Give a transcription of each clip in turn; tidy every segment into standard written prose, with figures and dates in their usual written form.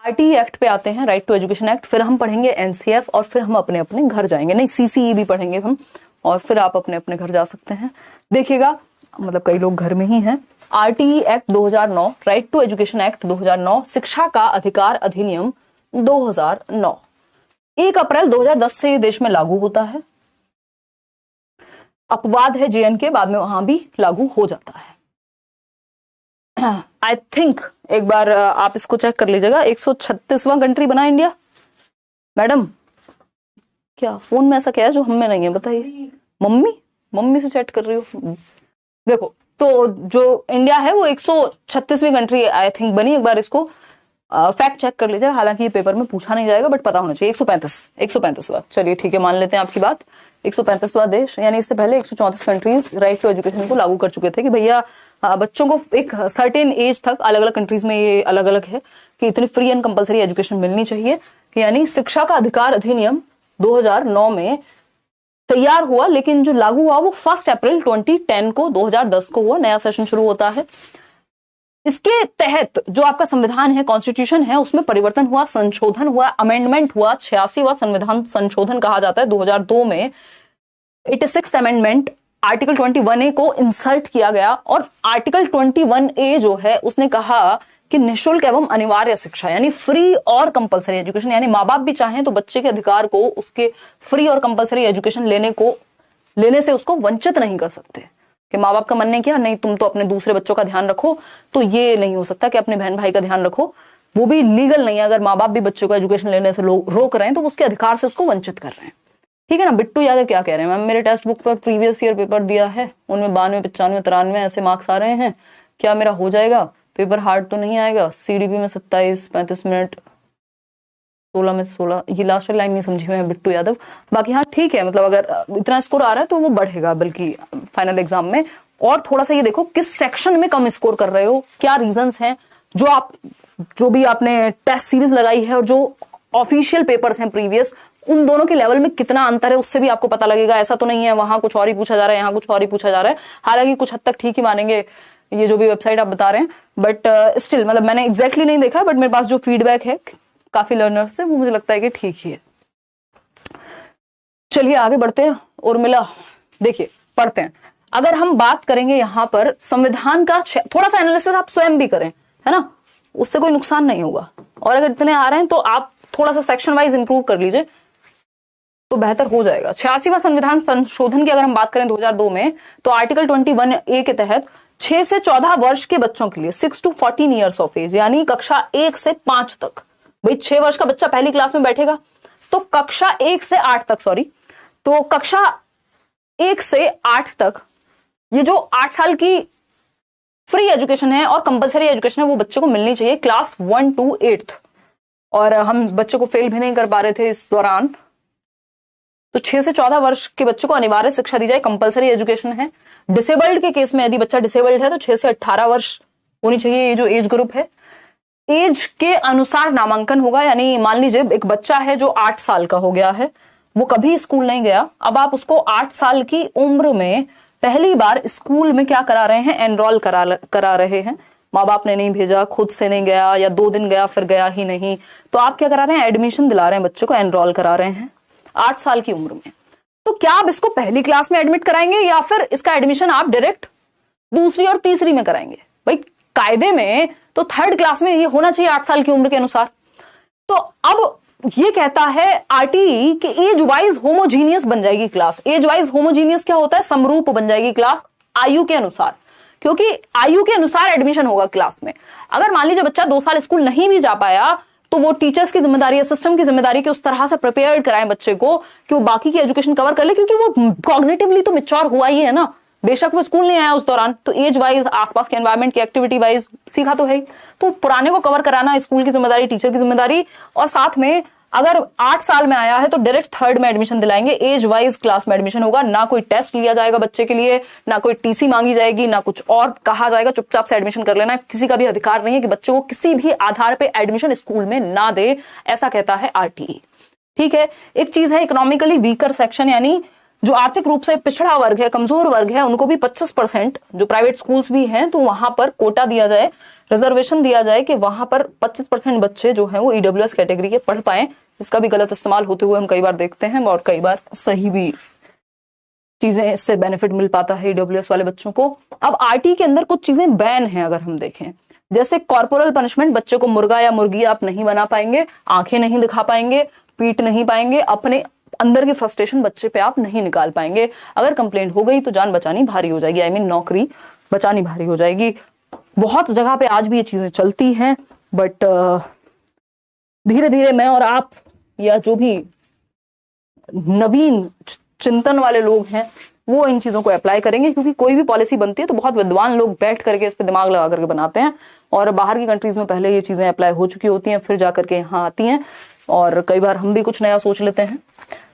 RTE act पे आते हैं, राइट टू एजुकेशन एक्ट, फिर हम पढ़ेंगे एनसीएफ और फिर हम अपने अपने घर जाएंगे, नहीं सीसीई भी पढ़ेंगे हम, और फिर आप अपने अपने घर जा सकते हैं। देखिएगा, मतलब कई लोग घर में ही हैं। RTE act 2009, right to education act 2009, शिक्षा का अधिकार अधिनियम 2009, 1 अप्रैल 2010 से ये देश में लागू होता है। अपवाद है जेएनके, बाद में वहां भी लागू हो जाता है। आई थिंक एक बार आप इसको चेक कर लीजिएगा, 136वां कंट्री बना इंडिया। मैडम क्या फोन में ऐसा क्या है जो हम में नहीं है, बताइए। मम्मी से चैट कर रही हो। देखो, तो जो इंडिया है वो 136वीं कंट्री आई थिंक बनी। एक बार इसको फैक्ट चेक कर लीजिएगा, हालांकि ये पेपर में पूछा नहीं जाएगा बट पता होना चाहिए। 135वां, चलिए ठीक है, मान लेते हैं आपकी बात। 135वां देश, यानी इससे पहले 134 कंट्रीज राइट टू एजुकेशन को लागू कर चुके थे कि भैया बच्चों को एक सर्टेन एज तक, अलग अलग कंट्रीज में ये अलग अलग है कि इतनी फ्री एंड कंपलसरी एजुकेशन मिलनी चाहिए। यानी शिक्षा का अधिकार अधिनियम 2009 में तैयार हुआ, लेकिन जो लागू हुआ वो 1 अप्रैल 2010 को, 2010 को हुआ, नया सेशन शुरू होता है। इसके तहत जो आपका संविधान है, कॉन्स्टिट्यूशन है, उसमें परिवर्तन हुआ, संशोधन हुआ, अमेंडमेंट हुआ। 86वां संविधान संशोधन कहा जाता है 2002 में। 86th अमेंडमेंट, आर्टिकल 21A को इंसर्ट किया गया, और आर्टिकल 21A जो है उसने कहा कि निःशुल्क एवं अनिवार्य शिक्षा, यानी फ्री और कंपलसरी एजुकेशन, यानी माँ बाप भी चाहें तो बच्चे के अधिकार को, उसके फ्री और कंपलसरी एजुकेशन लेने से उसको वंचित नहीं कर सकते। कि माँ बाप का मन नहीं किया, नहीं तुम तो अपने दूसरे बच्चों का ध्यान रखो, तो ये नहीं हो सकता कि अपने बहन भाई का ध्यान रखो, वो भी लीगल नहीं है। अगर माँ बाप भी बच्चों को एजुकेशन लेने से रोक रहे हैं तो उसके अधिकार से उसको वंचित कर रहे हैं। ठीक है ना। बिट्टू यादव क्या कह रहे हैं, मैम मेरे टेक्स्ट बुक पर प्रीवियस ईयर पेपर दिया है, उनमें 92, 95, 93 ऐसे मार्क्स आ रहे हैं, क्या मेरा हो जाएगा? पेपर हार्ड तो नहीं आएगा? सीडीपी में 27, 35 मिनट, 16 में 16, ये लास्ट वाली लाइन नहीं समझी मैं बिट्टू यादव। बाकी हाँ ठीक है, मतलब अगर इतना स्कोर आ रहा है तो वो बढ़ेगा बल्कि फाइनल एग्जाम में। और थोड़ा सा ये देखो किस सेक्शन में कम स्कोर कर रहे हो, क्या रीजंस हैं, जो भी आपने टेस्ट सीरीज लगाई है और जो ऑफिशियल पेपर्स हैं प्रीवियस, उन दोनों के लेवल में कितना अंतर है उससे भी आपको पता लगेगा। ऐसा तो नहीं है वहां कुछ और ही पूछा जा रहा है, यहाँ कुछ और ही पूछा जा रहा है। हालांकि कुछ हद तक ठीक ही मानेंगे ये जो भी वेबसाइट आप बता रहे हैं, बट स्टिल मतलब मैंने एग्जैक्टली नहीं देखा, बट मेरे पास जो फीडबैक है काफी लर्नर्स से, वो मुझे लगता है कि ठीक ही है। चलिए आगे बढ़ते हैं। उर्मिला, देखिए पढ़ते हैं। अगर हम बात करेंगे यहाँ पर संविधान का, थोड़ा सा एनालिसिस आप स्वयं भी करें, है ना, उससे कोई नुकसान नहीं होगा। और अगर इतने आ रहे हैं तो आप थोड़ा सा सेक्शन वाइज इंप्रूव कर लीजिए तो बेहतर हो जाएगा। 86वां संविधान संशोधन की अगर हम बात करें 2002 में, तो आर्टिकल 21A के तहत 6 से 14 वर्ष के बच्चों के लिए 6 to 14 ईयर्स ऑफ एज, यानी कक्षा 1 से 5 तक, भाई 6 वर्ष का बच्चा पहली क्लास में बैठेगा तो कक्षा 1 से 8 तक, तो कक्षा 1 से 8 तक ये जो 8 साल की फ्री एजुकेशन है और कंपलसरी एजुकेशन है वो बच्चे को मिलनी चाहिए, क्लास 1 to 8। और हम बच्चे को फेल भी नहीं कर पा रहे थे इस दौरान, तो 6 से 14 वर्ष के बच्चों को अनिवार्य शिक्षा दी जाए, कंपलसरी एजुकेशन है। डिसेबल्ड के केस में यदि बच्चा डिसेबल्ड है तो 6 से 18 वर्ष होनी चाहिए ये जो एज ग्रुप है। एज के अनुसार नामांकन होगा, यानी मान लीजिए एक बच्चा है जो 8 साल का हो गया है, वो कभी स्कूल नहीं गया, अब आप उसको 8 साल की उम्र में पहली बार स्कूल में क्या करा रहे हैं, एनरोल करा रहे हैं। माँ बाप ने नहीं भेजा, खुद से नहीं गया, या 2 दिन गया फिर गया ही नहीं, तो आप क्या करा रहे हैं, एडमिशन दिला रहे हैं, बच्चे को एनरोल करा रहे हैं 8 साल की उम्र में। तो क्या आप इसको पहली क्लास में एडमिट कराएंगे या फिर इसका एडमिशन आप डायरेक्ट दूसरी और तीसरी में कराएंगे? भाई कायदे में तो 3rd क्लास में ये होना चाहिए 8 साल की उम्र के अनुसार। तो अब ये कहता है आरटीई कि एज वाइज होमोजीनियस बन जाएगी क्लास। एज वाइज होमोजीनियस क्या होता है, समरूप बन जाएगी क्लास आयु के अनुसार, क्योंकि आयु के अनुसार एडमिशन होगा क्लास में। अगर मान लीजिए बच्चा 2 साल स्कूल नहीं भी जा पाया तो वो टीचर्स की जिम्मेदारी है, सिस्टम की जिम्मेदारी कि उस तरह से प्रिपेयर कराएं बच्चे को कि वो बाकी की एजुकेशन कवर कर ले, क्योंकि वो कॉग्निटिवली तो मैच्योर हुआ ही है ना, बेशक वो स्कूल नहीं आया उस दौरान, तो एज वाइज आसपास के एनवायरनमेंट की एक्टिविटी वाइज सीखा तो है ही। तो पुराने को कवर कराना स्कूल की जिम्मेदारी, टीचर की जिम्मेदारी, और साथ में अगर 8 साल में आया है तो डायरेक्ट 3rd में एडमिशन दिलाएंगे, एज वाइज क्लास में एडमिशन होगा, ना कोई टेस्ट लिया जाएगा बच्चे के लिए, ना कोई टीसी मांगी जाएगी, ना कुछ और कहा जाएगा, चुपचाप से एडमिशन कर लेना। किसी का भी अधिकार नहीं है कि बच्चे को किसी भी आधार पे एडमिशन स्कूल में ना दे, ऐसा कहता है आरटीई। ठीक है। एक चीज है इकोनॉमिकली वीकर सेक्शन, यानी जो आर्थिक रूप से पिछड़ा वर्ग है, कमजोर वर्ग है, उनको भी 25% जो प्राइवेट स्कूल्स भी हैं तो वहां पर कोटा दिया जाए, रिजर्वेशन दिया जाए कि वहां पर 25% बच्चे जो हैं वो ईडब्ल्यूएस कैटेगरी के पढ़ पाए। इसका भी गलत इस्तेमाल होते हुए हम कई बार देखते हैं और कई बार सही भी चीजें, इससे बेनिफिट मिल पाता है ईडब्ल्यूएस वाले बच्चों को। अब आरटी के अंदर कुछ चीजें बैन हैं अगर हम देखें, जैसे कॉर्पोरल पनिशमेंट, बच्चे को मुर्गा या मुर्गी आप नहीं बना पाएंगे, आंखें नहीं दिखा पाएंगे, पीट नहीं पाएंगे, अपने अंदर की फ्रस्ट्रेशन बच्चे पे आप नहीं निकाल पाएंगे। अगर कंप्लेंट हो गई तो जान बचानी भारी हो जाएगी, आई मीन नौकरी बचानी भारी हो जाएगी। बहुत जगह पे आज भी ये चीजें चलती हैं, बट धीरे धीरे मैं और आप या जो भी नवीन चिंतन वाले लोग हैं वो इन चीजों को अप्लाई करेंगे, क्योंकि कोई भी पॉलिसी बनती है तो बहुत विद्वान लोग बैठ करके इस पे दिमाग लगा करके बनाते हैं, और बाहर की कंट्रीज में पहले ये चीजें अप्लाई हो चुकी होती हैं, फिर जाकर के यहाँ आती हैं, और कई बार हम भी कुछ नया सोच लेते हैं।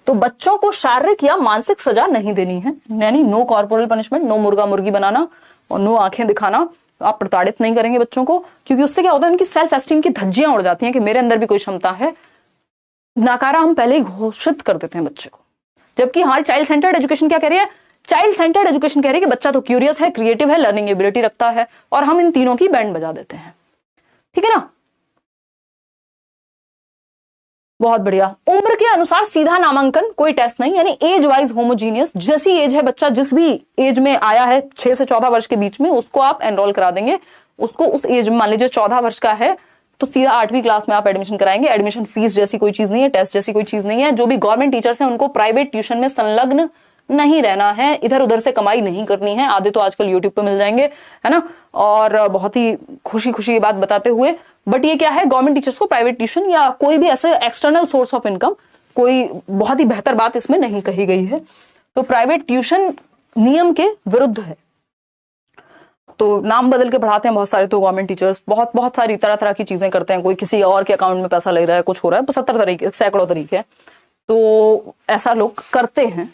तो बच्चों को शारीरिक या मानसिक सजा नहीं देनी है, यानी नो कॉर्पोरल पनिशमेंट, नो मुर्गा मुर्गी बनाना और नो आंखें दिखाना। आप प्रताड़ित नहीं करेंगे बच्चों को, क्योंकि उससे क्या होता है, उनकी सेल्फ एस्टीम की धज्जियां उड़ जाती हैं कि मेरे अंदर भी कोई क्षमता है। नकारा हम पहले ही घोषित कर देते हैं बच्चे को, जबकि हमारी चाइल्ड सेंटर्ड एजुकेशन क्या कह रही है, चाइल्ड सेंटर्ड एजुकेशन कह रही है कि बच्चा तो क्यूरियस है, क्रिएटिव है, लर्निंग एबिलिटी रखता है, और हम इन तीनों की बैंड बजा देते हैं। ठीक है ना, बहुत बढ़िया। उम्र के अनुसार सीधा नामांकन, कोई टेस्ट नहीं, यानी एज वाइज होमोजीनियस, जैसी एज है बच्चा, जिस भी एज में आया है 6 से 14 वर्ष के बीच में, उसको आप एनरोल करा देंगे। उसको उस एज में, मान लीजिए 14 वर्ष का है तो सीधा 8वीं क्लास में आप एडमिशन कराएंगे। एडमिशन फीस जैसी कोई चीज नहीं है, टेस्ट जैसी कोई चीज नहीं है। जो भी गवर्नमेंट टीचर्स हैं उनको प्राइवेट ट्यूशन में संलग्न नहीं रहना है, इधर उधर से कमाई नहीं करनी है। आधे तो आजकल यूट्यूब पे मिल जाएंगे, है ना, और बहुत ही खुशी खुशी ये बात बताते हुए, बट ये क्या है, गवर्नमेंट टीचर्स को प्राइवेट ट्यूशन या कोई भी ऐसे एक्सटर्नल सोर्स ऑफ इनकम, कोई बहुत ही बेहतर बात इसमें नहीं कही गई है। तो प्राइवेट ट्यूशन नियम के विरुद्ध है, तो नाम बदल के पढ़ाते हैं बहुत सारे तो गवर्नमेंट टीचर्स, बहुत बहुत सारी तरह तरह की चीजें करते हैं। कोई किसी और के अकाउंट में पैसा ले रहा है, कुछ हो रहा है, 70 तरीके, सैकड़ों तरीके, तो ऐसा लोग करते हैं।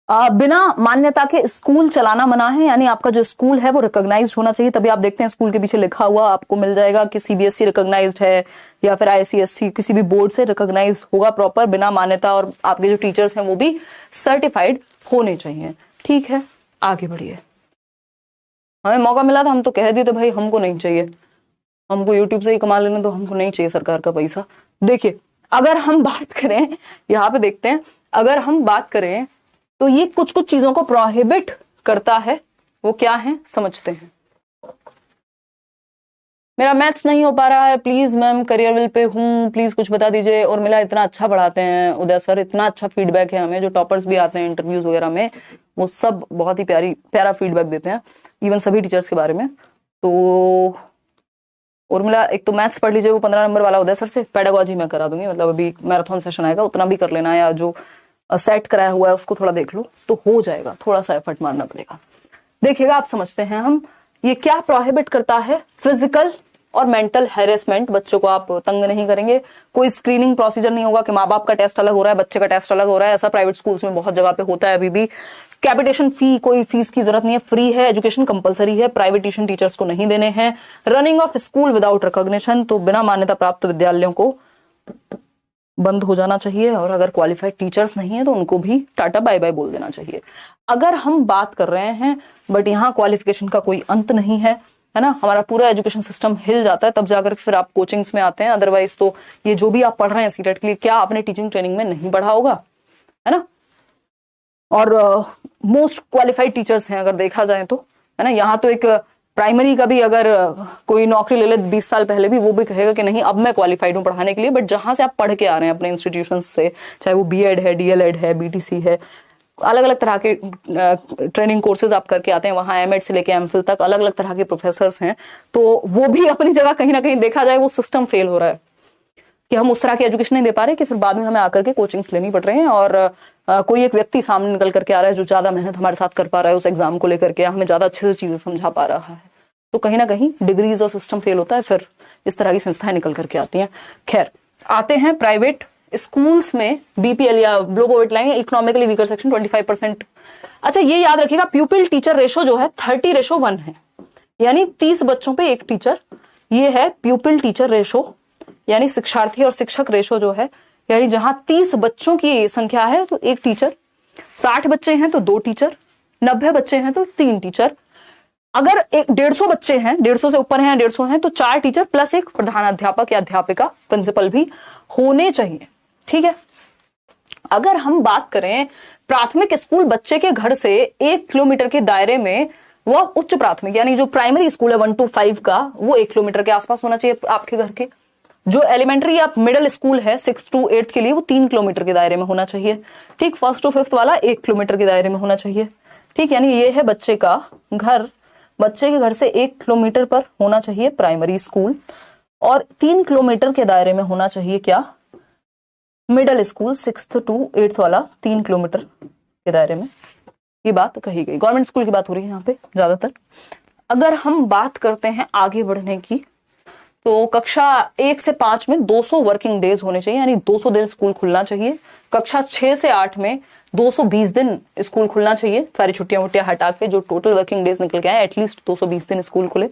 बिना मान्यता के स्कूल चलाना मना है, यानी आपका जो स्कूल है वो रिकॉग्नाइज्ड होना चाहिए। तभी आप देखते हैं स्कूल के पीछे लिखा हुआ आपको मिल जाएगा कि सीबीएसई रिकॉग्नाइज्ड है या फिर आईसीएसई किसी भी बोर्ड से रिकॉग्नाइज होगा प्रॉपर, बिना मान्यता, और आपके जो टीचर्स हैं वो भी सर्टिफाइड होने चाहिए। ठीक है, आगे बढ़िए। हमें मौका मिला था, हम तो कह दिए थे भाई हमको नहीं चाहिए, हमको यूट्यूब से ही कमा लेना, तो हमको नहीं चाहिए सरकार का पैसा। देखिए, अगर हम बात करें, यहाँ पे देखते हैं, अगर हम बात करें तो ये कुछ कुछ चीजों को प्रोहिबिट करता है। वो क्या है समझते हैं। मेरा मैथ्स नहीं हो पा रहा है, प्लीज मैम करियरविल पे हूँ, प्लीज कुछ बता दीजिए। और मिला इतना अच्छा पढ़ाते हैं उदय सर, इतना अच्छा फीडबैक है हमें, जो टॉपर्स भी आते हैं इंटरव्यूज वगैरह में, वो सब बहुत ही प्यारा फीडबैक देते हैं, इवन सभी टीचर्स के बारे में। तो उर्मिला, एक तो मैथ्स पढ़ लीजिए वो 15 नंबर वाला उदय सर से, पेडागोजी मैं करा दूंगी, मतलब अभी मैराथन सेशन आएगा, उतना भी कर लेना, या जो सेट कराया हुआ है उसको थोड़ा देख लो तो हो जाएगा, थोड़ा सा एफर्ट मारना पड़ेगा। देखिएगा, आप समझते हैं हम, ये क्या प्रोहिबिट करता है, फिजिकल और मेंटल हैरेसमेंट। बच्चों को आप तंग नहीं करेंगे, कोई स्क्रीनिंग प्रोसीजर नहीं होगा कि माँ बाप का टेस्ट अलग हो रहा है, बच्चे का टेस्ट अलग हो रहा है, ऐसा प्राइवेट स्कूल्स में बहुत जगह पे होता है अभी भी। कैपिटेशन फी, कोई फीस की जरूरत नहीं है, फ्री है, एजुकेशन कंपलसरी है, प्राइवेट ट्यूशन टीचर्स को नहीं देने हैं। Running of school without recognition, तो बिना मान्यता प्राप्त विद्यालयों को बंद हो जाना चाहिए, और अगर क्वालिफाइड टीचर्स नहीं है तो उनको भी टाटा बाय बाय बोल देना चाहिए। अगर हम बात कर रहे हैं, बट यहाँ क्वालिफिकेशन का कोई अंत नहीं है, है ना, हमारा पूरा एजुकेशन सिस्टम हिल जाता है तब जाकर फिर आप कोचिंग्स में आते हैं, अदरवाइज तो ये जो भी आप पढ़ रहे हैं सीटेट के लिए, क्या आपने टीचिंग ट्रेनिंग में नहीं पढ़ा होगा, है ना। और मोस्ट क्वालिफाइड टीचर्स हैं अगर देखा जाए तो, है ना। यहाँ तो एक प्राइमरी का भी अगर कोई नौकरी ले ले 20 साल पहले भी, वो भी कहेगा कि नहीं अब मैं क्वालिफाइड हूँ पढ़ाने के लिए। बट जहां से आप पढ़ के आ रहे हैं अपने इंस्टीट्यूशन से, चाहे वो बीएड है, डीएलएड है, बीटीसी है, अलग अलग तरह के ट्रेनिंग कोर्सेज आप करके आते हैं, वहां एमएड से लेके एमफिल तक अलग अलग तरह के प्रोफेसर्स हैं, तो वो भी अपनी जगह कहीं ना कहीं देखा जाए वो सिस्टम फेल हो रहा है कि हम उस तरह की एजुकेशन नहीं दे पा रहे, कि फिर बाद में हमें आकर के कोचिंग्स लेनी पड़ रहे हैं, और कोई एक व्यक्ति सामने निकल करके आ रहा है जो ज्यादा मेहनत हमारे साथ कर पा रहा है उस एग्जाम को लेकर के, हमें ज्यादा अच्छे से चीजें समझा पा रहा है, तो कहीं ना कहीं डिग्रीज और सिस्टम फेल होता है, फिर इस तरह की संस्थाएं निकल करके आती हैं। खैर, आते हैं प्राइवेट स्कूल्स में बीपीएल या below poverty line, economically weaker section 25%। अच्छा, ये याद रखिएगा, प्यूपिल टीचर रेशो जो है 30:1 है, यानी 30 बच्चों पे एक टीचर, ये है प्यूपिल टीचर रेशो, यानी शिक्षार्थी और शिक्षक रेशो जो है, यानी जहां 30 बच्चों की संख्या है तो एक टीचर, 60 बच्चे हैं तो 2 टीचर, 90 बच्चे हैं तो 3 टीचर, अगर 150 बच्चे हैं, 150 से ऊपर हैं, 150 हैं तो 4 टीचर प्लस एक प्रधानाध्यापक या अध्यापिका, प्रिंसिपल भी होने चाहिए। ठीक है। अगर हम बात करें प्राथमिक स्कूल बच्चे के घर से 1 किलोमीटर के दायरे में, वह उच्च प्राथमिक यानी जो प्राइमरी स्कूल है 1 to 5 का, वो 1 किलोमीटर के आसपास होना चाहिए आपके घर के। जो एलिमेंट्री या मिडिल स्कूल है 6 to 8 के लिए, वो 3 किलोमीटर के दायरे में होना चाहिए। ठीक। 1st to 5th वाला 1 किलोमीटर के दायरे में होना चाहिए। ठीक। यानी ये है बच्चे का घर, बच्चे के घर से 1 किलोमीटर पर होना चाहिए प्राइमरी स्कूल, और 3 किलोमीटर के दायरे में होना चाहिए क्या, middle school 6th to 8th वाला 3 किलोमीटर के दायरे में। ये बात कही गई, गवर्नमेंट स्कूल की बात हो रही है यहाँ पे ज्यादातर। अगर हम बात करते हैं आगे बढ़ने की, तो कक्षा 1 से 5 में 200 वर्किंग डेज होने चाहिए, यानी 200 दिन स्कूल खुलना चाहिए। कक्षा 6 से 8 में 220 दिन स्कूल खुलना चाहिए, सारी छुट्टियां वुट्टियां हटा के जो टोटल वर्किंग डेज निकल के आए, एटलीस्ट 220 दिन स्कूल खुले।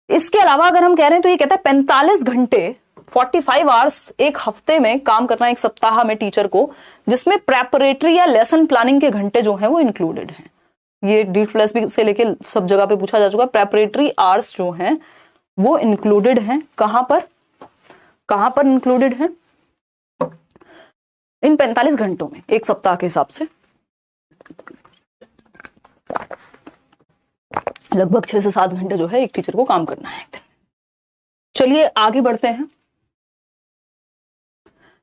इसके अलावा अगर हम कह रहे हैं तो ये कहता है 45 घंटे 45 आवर्स एक हफ्ते में काम करना, एक सप्ताह में टीचर को, जिसमें प्रेपरेटरी या लेसन प्लानिंग के घंटे जो हैं वो इंक्लूडेड हैं। ये D+B से लेके सब जगह पे पूछा जा चुका है। प्रेपरेटरी आवर्स जो हैं वो इंक्लूडेड हैं, कहां पर इंक्लूडेड हैं, इन 45 घंटों में एक सप्ताह के हिसाब से लगभग 6 से 7 घंटे जो है एक टीचर को काम करना है एक दिन। चलिए आगे बढ़ते हैं।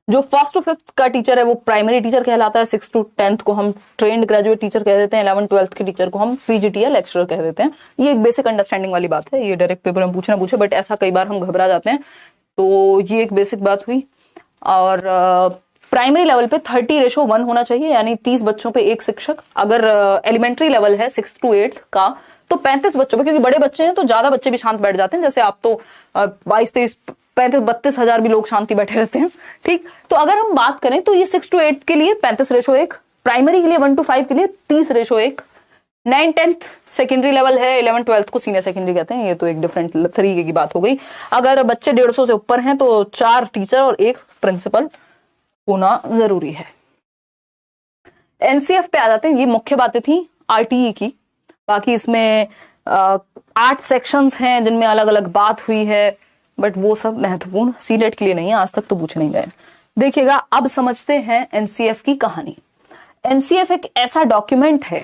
जो 1st to 5th का टीचर है वो प्राइमरी टीचर कहलाता है, 6th to 10th को हम ट्रेंड ग्रेजुएट टीचर कह देते हैं, 11th 12th के टीचर को हम PGT या लेक्चरर कह देते हैं। ये एक बेसिक अंडरस्टैंडिंग वाली बात है, ये डायरेक्ट पेपर में पूछे बट ऐसा कई बार हम घबरा जाते हैं, तो ये एक बेसिक बात हुई। और प्राइमरी लेवल पे 30:1 होना चाहिए, यानी 30 बच्चों पे एक शिक्षक। अगर एलिमेंट्री लेवल है 6th to 8th का तो 35 बच्चों पे, क्योंकि बड़े बच्चे हैं तो ज्यादा बच्चे भी शांत बैठ जाते हैं, जैसे आप तो 22, 23, 32 हजार भी लोग शांति बैठे रहते हैं। ठीक। तो अगर हम बात करें तो ये 6 to 8 के लिए 35:1, प्राइमरी के लिए 1 to 5 के लिए 30:1, 9, 10th सेकेंडरी लेवल है, 11, 12th को सीनियर सेकेंडरी कहते हैं, ये तो एक डिफरेंट तरीके की बात हो गई। अगर बच्चे 150 से ऊपर हैं तो 4 टीचर और 1 प्रिंसिपल होना जरूरी है। NCF पे आ जाते हैं। ये मुख्य बातें थी RTE की, बाकी इसमें 8 सेक्शंस हैं जिनमें अलग अलग बात हुई है, बट वो सब महत्वपूर्ण CLET के लिए नहीं है, आज तक तो पूछे नहीं गए। देखिएगा अब समझते हैं NCF की कहानी। NCF एक ऐसा डॉक्यूमेंट है,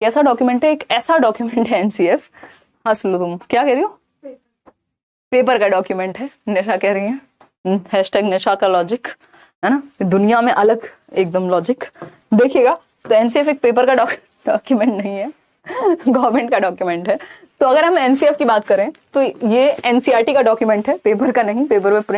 कैसा डॉक्यूमेंट है, एक ऐसा डॉक्यूमेंट है NCF, हंस लो तुम, क्या कह रही हो, पेपर का डॉक्यूमेंट है, निशा कह रही है, हैशटैग निशा का लॉजिक है ना, दुनिया में अलग एकदम लॉजिक। देखिएगा तो NCF एक पेपर का डॉक्यूमेंट नहीं है, गवर्नमेंट का डॉक्यूमेंट है। तो अगर हम NCF की बात करें तो ये NCERT का डॉक्यूमेंट है, पेपर का नहीं, पेपर में प्रिंट